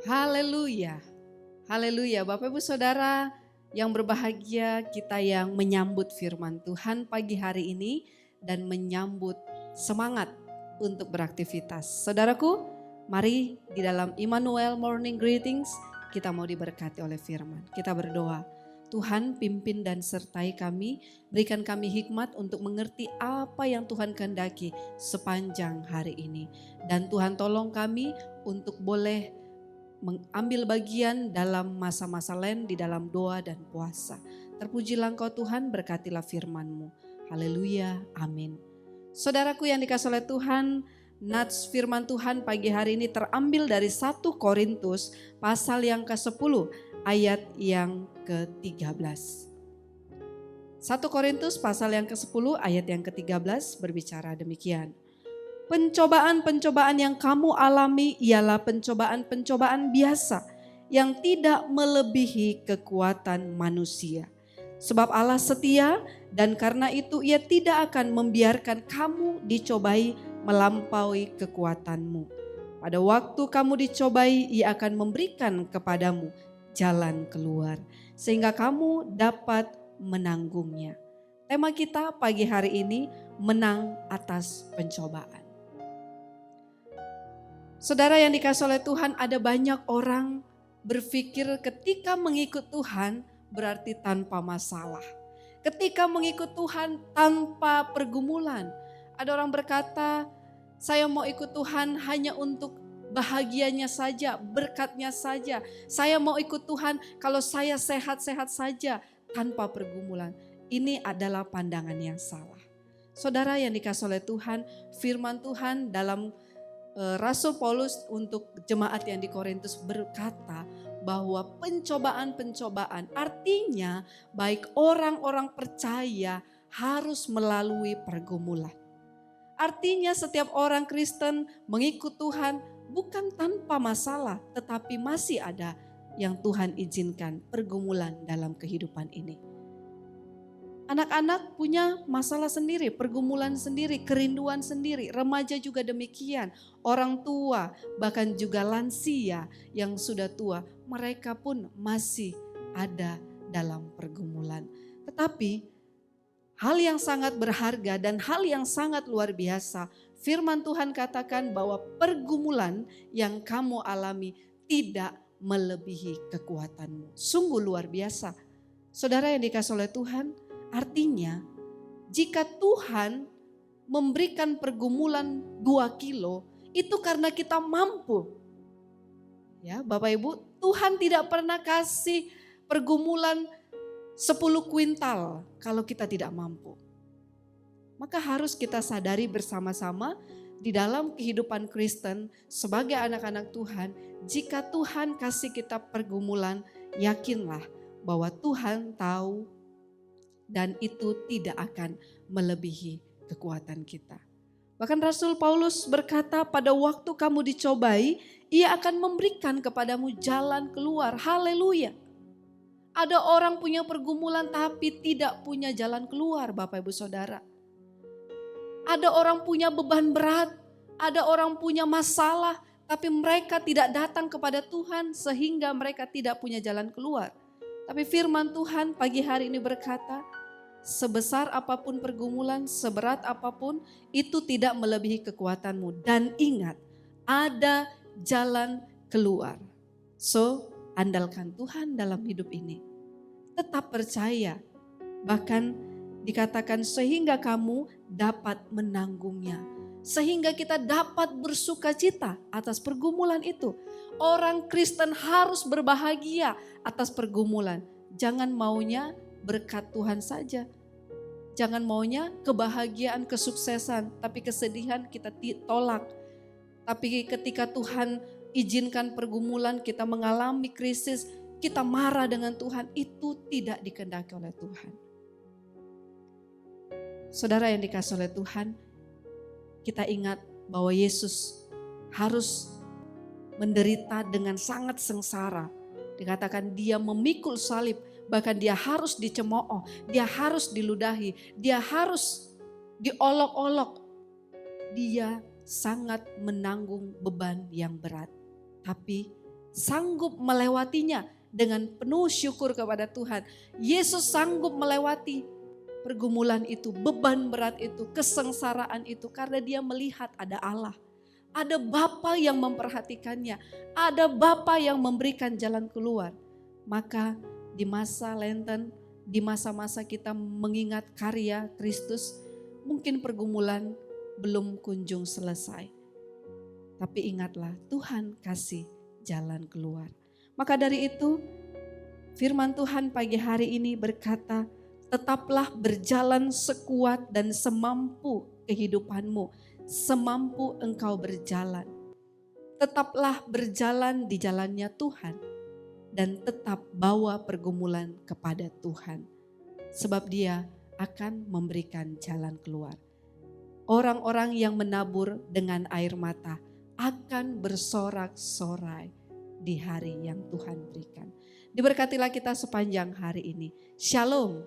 Haleluya, haleluya. Bapak Ibu Saudara yang berbahagia, kita yang menyambut firman Tuhan pagi hari ini dan menyambut semangat untuk beraktivitas. Saudaraku, mari di dalam Immanuel Morning Greetings kita mau diberkati oleh firman. Kita berdoa, Tuhan pimpin dan sertai kami, berikan kami hikmat untuk mengerti apa yang Tuhan kehendaki sepanjang hari ini. Dan Tuhan tolong kami untuk boleh mengambil bagian dalam masa-masa lain di dalam doa dan puasa. Terpujilah Engkau Tuhan, berkatilah firman-Mu. Haleluya, amin. Saudaraku yang dikasihi oleh Tuhan, nats firman Tuhan pagi hari ini terambil dari 1 Korintus pasal yang ke-10 ayat yang ke-13. 1 Korintus pasal yang ke-10 ayat yang ke-13 berbicara demikian. Pencobaan-pencobaan yang kamu alami ialah pencobaan-pencobaan biasa yang tidak melebihi kekuatan manusia. Sebab Allah setia dan karena itu Ia tidak akan membiarkan kamu dicobai melampaui kekuatanmu. Pada waktu kamu dicobai, Ia akan memberikan kepadamu jalan keluar sehingga kamu dapat menanggungnya. Tema kita pagi hari ini, menang atas pencobaan. Saudara yang dikasihi oleh Tuhan, ada banyak orang berpikir ketika mengikut Tuhan berarti tanpa masalah. Ketika mengikut Tuhan tanpa pergumulan. Ada orang berkata, saya mau ikut Tuhan hanya untuk bahagianya saja, berkatnya saja. Saya mau ikut Tuhan kalau saya sehat-sehat saja tanpa pergumulan. Ini adalah pandangan yang salah. Saudara yang dikasihi oleh Tuhan, firman Tuhan dalam Rasul Paulus untuk jemaat yang di Korintus berkata bahwa pencobaan-pencobaan artinya baik orang-orang percaya harus melalui pergumulan. Artinya setiap orang Kristen mengikut Tuhan bukan tanpa masalah, tetapi masih ada yang Tuhan izinkan pergumulan dalam kehidupan ini. Anak-anak punya masalah sendiri, pergumulan sendiri, kerinduan sendiri. Remaja juga demikian, orang tua bahkan juga lansia yang sudah tua. Mereka pun masih ada dalam pergumulan. Tetapi hal yang sangat berharga dan hal yang sangat luar biasa. Firman Tuhan katakan bahwa pergumulan yang kamu alami tidak melebihi kekuatanmu. Sungguh luar biasa. Saudara yang dikasihi oleh Tuhan, artinya jika Tuhan memberikan pergumulan 2 kilo itu karena kita mampu. Ya, Bapak Ibu, Tuhan tidak pernah kasih pergumulan 10 kuintal kalau kita tidak mampu. Maka harus kita sadari bersama-sama di dalam kehidupan Kristen sebagai anak-anak Tuhan, jika Tuhan kasih kita pergumulan, yakinlah bahwa Tuhan tahu dan itu tidak akan melebihi kekuatan kita. Bahkan Rasul Paulus berkata, pada waktu kamu dicobai, Ia akan memberikan kepadamu jalan keluar. Haleluya. Ada orang punya pergumulan tapi tidak punya jalan keluar, Bapak Ibu Saudara. Ada orang punya beban berat, ada orang punya masalah, tapi mereka tidak datang kepada Tuhan sehingga mereka tidak punya jalan keluar. Tapi firman Tuhan pagi hari ini berkata, sebesar apapun pergumulan, seberat apapun, itu tidak melebihi kekuatanmu. Dan ingat, ada jalan keluar. So, andalkan Tuhan dalam hidup ini. Tetap percaya, bahkan dikatakan sehingga kamu dapat menanggungnya. Sehingga kita dapat bersuka cita atas pergumulan itu. Orang Kristen harus berbahagia atas pergumulan. Jangan maunya berkat Tuhan saja. Jangan maunya kebahagiaan, kesuksesan, tapi kesedihan kita tolak. Tapi ketika Tuhan izinkan pergumulan, kita mengalami krisis, kita marah dengan Tuhan, itu tidak dikehendaki oleh Tuhan. Saudara yang dikasihi oleh Tuhan, kita ingat bahwa Yesus harus menderita dengan sangat sengsara. Dikatakan dia memikul salib, bahkan dia harus dicemooh, dia harus diludahi, dia harus diolok-olok. Dia sangat menanggung beban yang berat. Tapi sanggup melewatinya dengan penuh syukur kepada Tuhan. Yesus sanggup melewati pergumulan itu, beban berat itu, kesengsaraan itu karena dia melihat ada Allah. Ada Bapa yang memperhatikannya, ada Bapa yang memberikan jalan keluar. Maka di masa Lenten, di masa-masa kita mengingat karya Kristus, mungkin pergumulan belum kunjung selesai. Tapi ingatlah, Tuhan kasih jalan keluar. Maka dari itu, firman Tuhan pagi hari ini berkata, tetaplah berjalan sekuat dan semampu kehidupanmu, semampu engkau berjalan. Tetaplah berjalan di jalannya Tuhan dan tetap bawa pergumulan kepada Tuhan. Sebab Dia akan memberikan jalan keluar. Orang-orang yang menabur dengan air mata akan bersorak-sorai di hari yang Tuhan berikan. Diberkatilah kita sepanjang hari ini. Shalom.